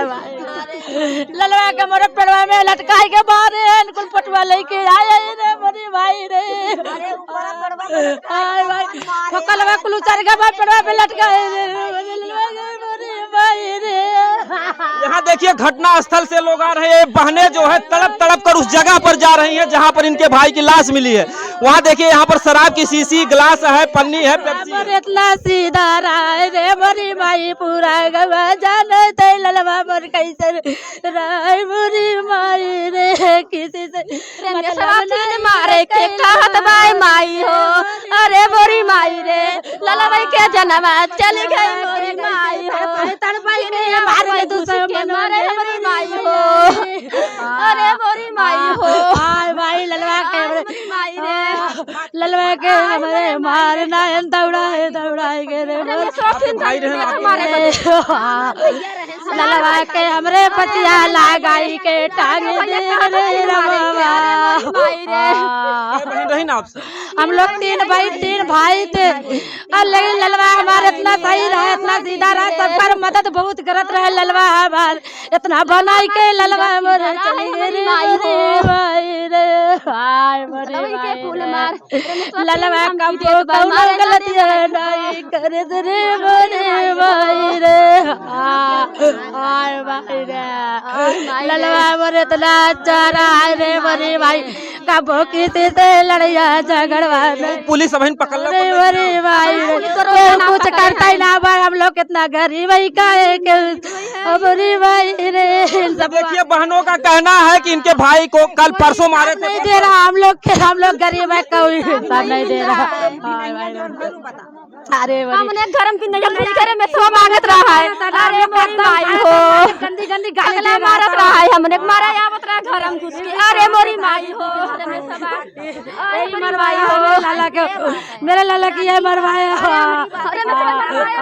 ललवा के मोरे पेड़वा में लटकाई के मारे कुल पटवा लेके आए रे मोरी भाई रे। हाय भाई ठोकलवा कुल उतर के पेड़वा पे लटकाए रे मोरी भाई रे। यहाँ देखिए घटना स्थल से लोग आ रहे हैं, बहनें जो है तड़प तड़प कर उस जगह पर जा रही हैं जहाँ पर इनके भाई की लाश मिली है। वहाँ देखिए यहाँ पर शराब की शीशी, गिलास है, पन्नी है, पेप्सी है। इतना सीधा राय रे मोरी भाई पूरा गवा जाने ते ललवा मोर कैसे राय मोरी माई रे किसी से मतलब मारे के कहत बाई माई हो। अरे मोरी माई रे ललवा के जनवा चली गई मोरी माई हो। तड़पाई रे मारे दुश्मन मारे मोरी माई हो। अरे मोरी माई हो। हाय भाई ललवा के माई रे ललवा के हमारे मारना है दौड़ाए के रे भाई रहे ललवा के हमरे पतिया लगाई के टांग दे रे रवा बहन रही ना आपसे। हम लोग तीन भाई थे और लेकिन ललवा हमारे इतना सही रहा, इतना सीधा रहा, सबका मदद बहुत करत रहे ललवा हमार इतना बनाई के ललवा मोरे चली गई रे भाई रे। हाय मोरे ललवा का कौनो गलती नहीं करे रे मोरे भाई रे। हाय भाई रे ललवा मोरे इतना अच्छा रहा रे मोरे भाई कबो किसी से लड़िया झगड़वा पुलिस बहन पकड़ लो। रे भाई कुछ करता ही ना भाई, हम लोग कितना गरीब है का भाई रे। देखिए बहनों का कहना है कि इनके भाई को कल परसों मारे थे। नहीं दे रहा, हम लोग गरीब है, कोई हिसाब नहीं दे रहा। अरे हमने गरम की नजर करे में सब मांगत रहा है। अरे मोरी माई हो गंदी गाली मारत रहा है, हमने मारा आवत रहा गरम घुस के। अरे मोरी माई हो मरवाई हो मेरे लाला की है मरवाया।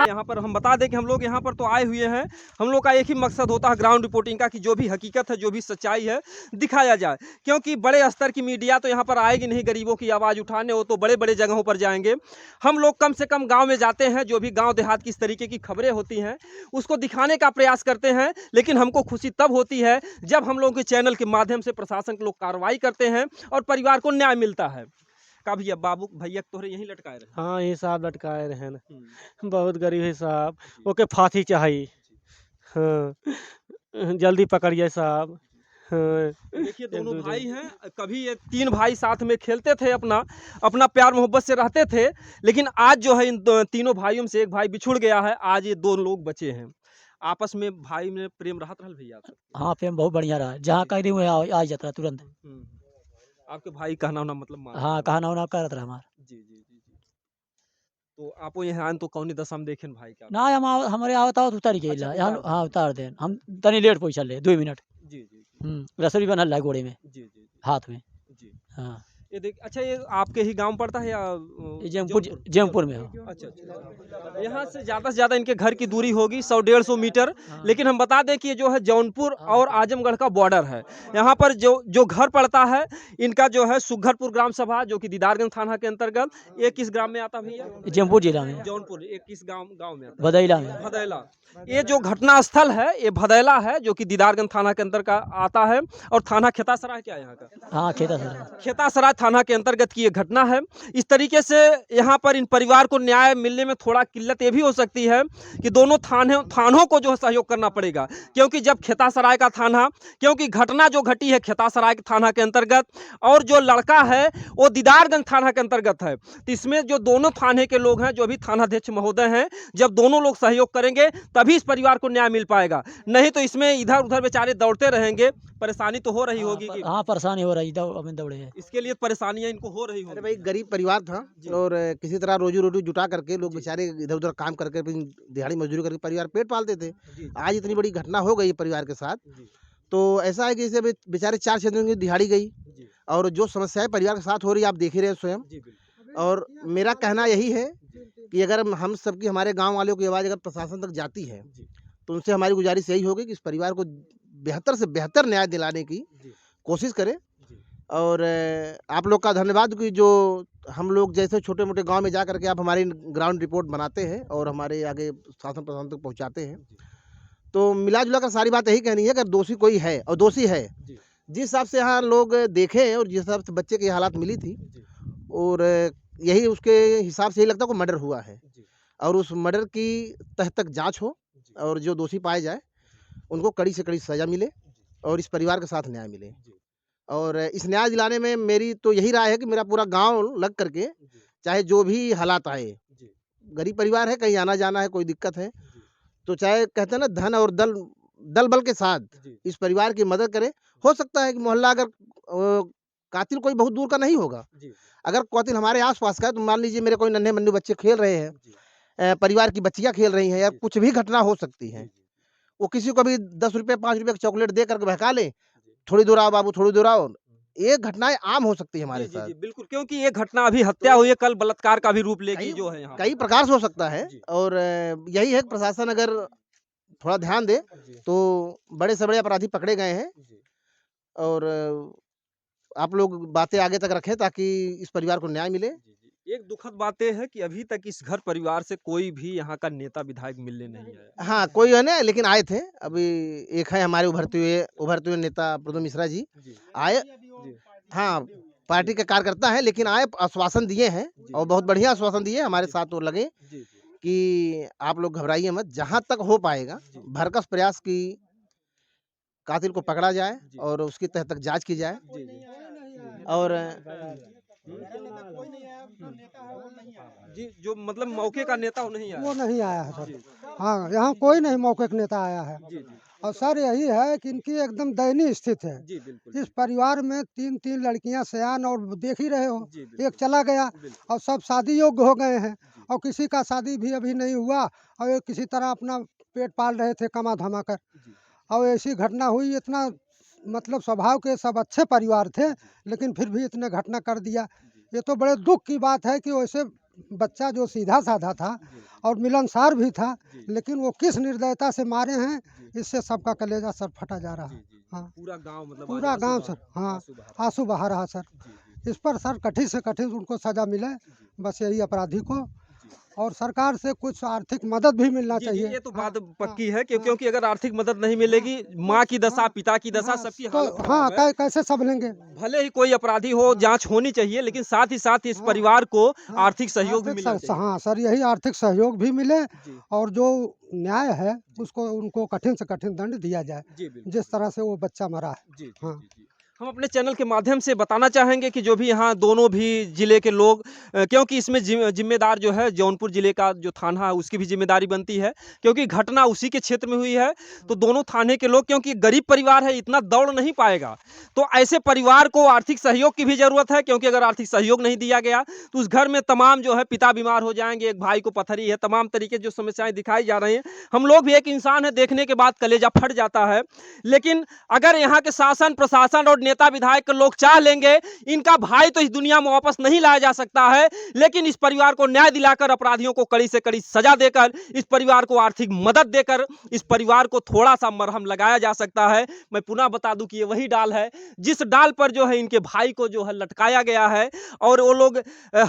यहाँ पर हम बता दें कि हम लोग यहाँ पर तो आए हुए हैं, हम लोग का एक ही मकसद होता है ग्राउंड रिपोर्टिंग का कि जो भी हकीकत है, जो भी सच्चाई है दिखाया जाए। क्योंकि बड़े स्तर की मीडिया तो यहाँ पर आएगी नहीं गरीबों की आवाज़ उठाने, वो तो बड़े बड़े जगहों पर जाएंगे। हम लोग कम से कम गांव में जाते हैं, जो भी गांव देहात की इस तरीके की खबरें होती हैं उसको दिखाने का प्रयास करते हैं। लेकिन हमको खुशी तब होती है जब हम लोगों के चैनल के माध्यम से प्रशासन के लोग कार्रवाई करते हैं और परिवार को न्याय मिलता है। का भैया बाबू भैया तोहरे यहीं लटकाए रहे? हाँ ये साहब लटकाए रहे न, बहुत गरीब है साहब, ओके फांसी चाहिए। हाँ जल्दी पकड़िए साहब। देखिए दोनों भाई हैं, कभी ये तीन भाई साथ में खेलते थे, अपना प्यार मोहब्बत से रहते थे। लेकिन आज जो है इन तीनों भाइयों से एक भाई बिछुड़ गया है, आज ये दो लोग बचे हैं। आपस में भाई में प्रेम रहत रहल भैया? हाँ प्रेम बहुत बढ़िया रहा, जहाँ कहीं नहीं आ जाता तुरंत। आपके भाई कहना होना मतलब हाँ कहना होना करत रहा हमार। जी। तो आपो यहाँ तो कौनी दशा में देखें भाई का ना हम हमारे आवता हो उतार के हाँ उतार दें, हम तनी लेट पहुँचा ले 2 मिनट। जी रसोई बनल है घोड़े में जी हाथ में। जी हाँ ये देख, अच्छा ये आपके ही गांव पड़ता है या जमपुर में हो? अच्छा। यहाँ से ज़्यादा इनके घर की दूरी होगी 100-150 मीटर। लेकिन हम बता दें कि ये जो है जौनपुर और आजमगढ़ का बॉर्डर है। यहाँ पर जो घर पड़ता है इनका जो है सुघरपुर ग्राम सभा, जो कि दीदारगंज थाना के अंतर्गत। ये किस ग्राम में आता भैया? जमपुर जिला में जौनपुर। एक किस गाँव में आता? भदैला में। भदैला। ये जो घटना स्थल है ये भदैला है, जो कि दीदारगंज थाना के अंतर्गत आता है। और थाना खेतासराय क्या है यहाँ का? हाँ खेतासराय थाना के अंतर्गत की ये घटना है। इस तरीके से यहाँ पर इन परिवार को न्याय मिलने में थोड़ा किल्लत ये भी हो सकती है कि दोनों थानों को जो है सहयोग करना पड़ेगा। क्योंकि जब खेतासराय का थाना, क्योंकि घटना जो घटी है खेतासराय के थाना के अंतर्गत और जो लड़का है वो दीदारगंज थाना के अंतर्गत है, तो इसमें जो दोनों थाने के लोग हैं, जो भी थानाध्यक्ष महोदय हैं, जब दोनों लोग सहयोग करेंगे तभी इस परिवार को न्याय मिल पाएगा। नहीं तो इसमें इधर उधर बेचारे दौड़ते रहेंगे, परेशानी तो हो रही होगी कि हाँ परेशानी हो रही दौड़े है, इसके लिए परेशानियां इनको हो रही होगी। अरे भाई गरीब परिवार था और किसी तरह रोजी रोटी जुटा करके लोग बेचारे इधर उधर काम करके दिहाड़ी मजदूरी करके परिवार पेट पालते थे। आज इतनी बड़ी घटना हो गई परिवार के साथ, तो ऐसा है कि जैसे बेचारे 4-6 दिन की दिहाड़ी गई और जो समस्याएं परिवार के साथ हो रही है आप देख ही रहे स्वयं। और मेरा कहना यही है कि अगर हम सबकी, हमारे गाँव वालों की आवाज़ अगर प्रशासन तक जाती है तो उनसे हमारी गुजारिश यही होगी कि इस परिवार को बेहतर से बेहतर न्याय दिलाने की कोशिश करें। और आप लोग का धन्यवाद कि जो हम लोग जैसे छोटे मोटे गांव में जा करके आप हमारी ग्राउंड रिपोर्ट बनाते हैं और हमारे आगे शासन प्रशासन तक पहुंचाते हैं। तो मिला जुला कर सारी बात यही कहनी है, अगर दोषी कोई है और दोषी है, जी। जिस हिसाब से यहाँ लोग देखे और जिस हिसाब से बच्चे की हालात मिली थी, और यही उसके हिसाब से यही लगता है को मर्डर हुआ है, और उस मर्डर की तह तक जांच हो और जो दोषी पाए जाए उनको कड़ी से कड़ी सज़ा मिले और इस परिवार के साथ न्याय मिले। और इस न्याय दिलाने में मेरी तो यही राय है कि मेरा पूरा गांव लग करके, चाहे जो भी हालात आए, गरीब परिवार है, कहीं आना जाना है, कोई दिक्कत है, तो चाहे कहते हैं ना धन और दल बल के साथ इस परिवार की मदद करे। हो सकता है कि मोहल्ला अगर कातिल कोई बहुत दूर का नहीं होगा, अगर कातिल हमारे आसपास का है, तो मान लीजिए मेरे कोई नन्हे मुन्ने बच्चे खेल रहे हैं, परिवार की बच्चियां खेल रही हैं, या कुछ भी घटना हो सकती है, वो किसी को भी 10 रुपये 5 रुपये का चॉकलेट दे करके बहका ले, थोड़ी दूर आओ बाबू, थोड़ी दूर आओ, ये घटनाएं आम हो सकती है हमारे साथ। बिल्कुल, क्योंकि ये घटना अभी हत्या हुई है, कल बलात्कार का भी रूप लेगी जो है यहाँ कई प्रकार से हो सकता है, और यही है कि प्रशासन अगर थोड़ा ध्यान दे तो बड़े से बड़े अपराधी पकड़े गए हैं, और आप लोग बातें आगे तक रखें ताकि इस परिवार को न्याय मिले। एक दुखद बात यह है कि अभी तक इस घर परिवार से कोई भी यहाँ का नेता विधायक मिलने नहीं आया। हाँ, कोई है ना, लेकिन आए थे, अभी एक है हमारे उभरते हुए नेता प्रद्युम्न मिश्रा जी आए, हाँ, पार्टी के कार्यकर्ता हैं, लेकिन आए, आश्वासन दिए हैं और बहुत बढ़िया आश्वासन दिए, हमारे साथ वो लगे कि आप लोग घबराइए मत, जहाँ तक हो पाएगा भरकस प्रयास की कातिल को पकड़ा जाए और उसकी तह तक जांच की जाए। और जी, जो मतलब मौके का नेता वो नहीं आया। वो नहीं आया है सर। हाँ, यहाँ कोई नहीं मौके का नेता आया है। और सर यही है कि इनकी एकदम दयनीय स्थिति है। जी, बिल्कुल। इस परिवार में 3 लड़कियां सयान, और देख ही रहे हो, एक चला गया और सब शादी योग्य हो गए हैं, और किसी का शादी भी अभी नहीं हुआ, और ये किसी तरह अपना पेट पाल रहे थे कमा धमा कर, और ऐसी घटना हुई। इतना मतलब स्वभाव के सब अच्छे परिवार थे, लेकिन फिर भी इतने घटना कर दिया। ये तो बड़े दुख की बात है कि वैसे बच्चा जो सीधा साधा था और मिलनसार भी था, लेकिन वो किस निर्दयता से मारे हैं, इससे सबका कलेजा सर फटा जा रहा है। हाँ, पूरा गांव मतलब पूरा गांव सर, हाँ, आंसू बहा रहा सर। इस पर सर कठिन से कठिन उनको सजा मिले, बस यही अपराधी को, और सरकार से कुछ आर्थिक मदद भी मिलना चाहिए। ये तो बात पक्की है कि क्योंकि अगर आर्थिक मदद नहीं मिलेगी, माँ की दशा, पिता की दशा, सबकी तो हालत हाँ, खराब है। कैसे सब लेंगे। भले ही कोई अपराधी हो, जांच होनी चाहिए, लेकिन साथ ही साथ इस परिवार को आर्थिक सहयोग भी मिलना चाहिए। हाँ सर, यही आर्थिक सहयोग भी मिले, और जो न्याय है उसको उनको कठिन से कठिन दंड दिया जाए, जिस तरह से वो बच्चा मरा है। हाँ, हम अपने चैनल के माध्यम से बताना चाहेंगे कि जो भी यहाँ दोनों भी जिले के लोग, क्योंकि इसमें जिम्मेदार जो है जौनपुर जिले का जो थाना है उसकी भी जिम्मेदारी बनती है, क्योंकि घटना उसी के क्षेत्र में हुई है, तो दोनों थाने के लोग, क्योंकि गरीब परिवार है, इतना दौड़ नहीं पाएगा, तो ऐसे परिवार को आर्थिक सहयोग की भी ज़रूरत है, क्योंकि अगर आर्थिक सहयोग नहीं दिया गया तो उस घर में तमाम जो है पिता बीमार हो जाएंगे, एक भाई को पथरी है, तमाम तरीके जो समस्याएँ दिखाई जा रही हैं। हम लोग भी एक इंसान है, देखने के बाद कलेजा फट जाता है, लेकिन अगर यहाँ के शासन प्रशासन और नेता विधायक के लोग चाह लेंगे, इनका भाई तो इस दुनिया में वापस नहीं लाया जा सकता है, लेकिन इस परिवार को न्याय दिलाकर, अपराधियों को कड़ी से कड़ी सजा देकर, इस परिवार को आर्थिक मदद देकर, इस परिवार को थोड़ा सा मरहम लगाया जा सकता है। मैं पुनः बता दूं कि ये वही डाल है जिस डाल पर जो है इनके भाई को जो है लटकाया गया है, और वो लोग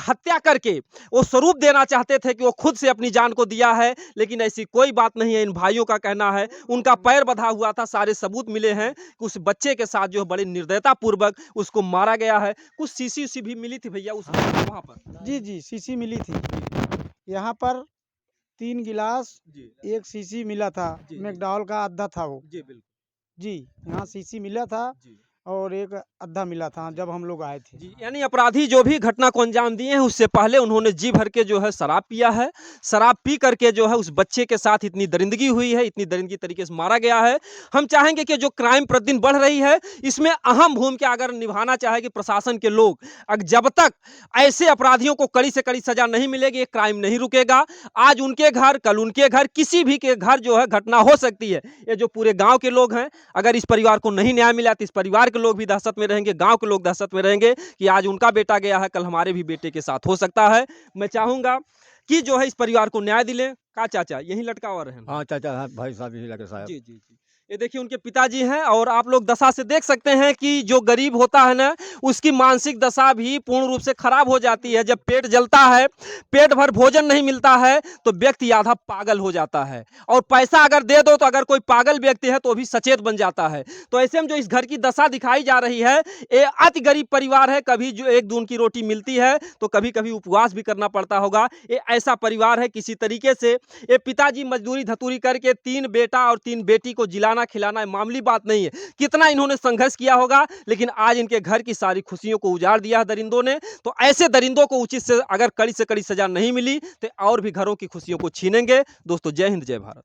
हत्या करके वो स्वरूप देना चाहते थे कि वो खुद से अपनी जान को दिया है, लेकिन ऐसी कोई बात नहीं है। इन भाइयों का कहना है उनका पैर बंधा हुआ था, सारे सबूत मिले हैं कि उस बच्चे के साथ जो बड़ी निर्दयता पूर्वक उसको मारा गया है। कुछ सीसी भी मिली थी भैया उस वहाँ पर? जी, सीसी मिली थी। यहाँ पर 3 गिलास, 1 सीसी मिला था, मैकडॉल का आधा था वो। जी बिल्कुल। जी, यहाँ सीसी मिला था और 1 आधा मिला था जब हम लोग आए थे। जी, यानी अपराधी जो भी घटना को अंजाम दिए हैं, उससे पहले उन्होंने जी भर के जो है शराब पिया है, शराब पी करके जो है उस बच्चे के साथ इतनी दरिंदगी हुई है, इतनी दरिंदगी तरीके से मारा गया है। हम चाहेंगे कि जो क्राइम प्रतिदिन बढ़ रही है, इसमें अहम भूमिका अगर निभाना चाहेगी प्रशासन के लोग, जब तक ऐसे अपराधियों को कड़ी से कड़ी सजा नहीं मिलेगी, ये क्राइम नहीं रुकेगा। आज उनके घर, कल उनके घर, किसी भी के घर जो है घटना हो सकती है। ये जो पूरे गाँव के लोग हैं, अगर इस परिवार को नहीं न्याय मिला तो इस परिवार के लोग भी दहशत में रहेंगे, गांव के लोग दहशत में रहेंगे कि आज उनका बेटा गया है, कल हमारे भी बेटे के साथ हो सकता है। मैं चाहूंगा कि जो है इस परिवार को न्याय दिले। का चाचा यही लटका हुआ रहे? हाँ चाचा, हाँ भाई साहब यही लगे साहब। जी। ये देखिए उनके पिताजी हैं और आप लोग दशा से देख सकते हैं कि जो गरीब होता है ना उसकी मानसिक दशा भी पूर्ण रूप से खराब हो जाती है। जब पेट जलता है, पेट भर भोजन नहीं मिलता है तो व्यक्ति आधा पागल हो जाता है, और पैसा अगर दे दो तो अगर कोई पागल व्यक्ति है तो भी सचेत बन जाता है। तो ऐसे में जो इस घर की दशा दिखाई जा रही है, ये अति गरीब परिवार है। कभी जो एक दून की रोटी मिलती है तो कभी कभी उपवास भी करना पड़ता होगा। ये ऐसा परिवार है। किसी तरीके से ये पिताजी मजदूरी धतूरी करके 3 बेटा और 3 बेटी को जिलाना खिलाना मामूली बात नहीं है। कितना इन्होंने संघर्ष किया होगा, लेकिन आज इनके घर की सारी खुशियों को उजाड़ दिया है दरिंदों ने। तो ऐसे दरिंदों को उचित से अगर कड़ी से कड़ी सजा नहीं मिली तो और भी घरों की खुशियों को छीनेंगे। दोस्तों, जय हिंद, जय भारत।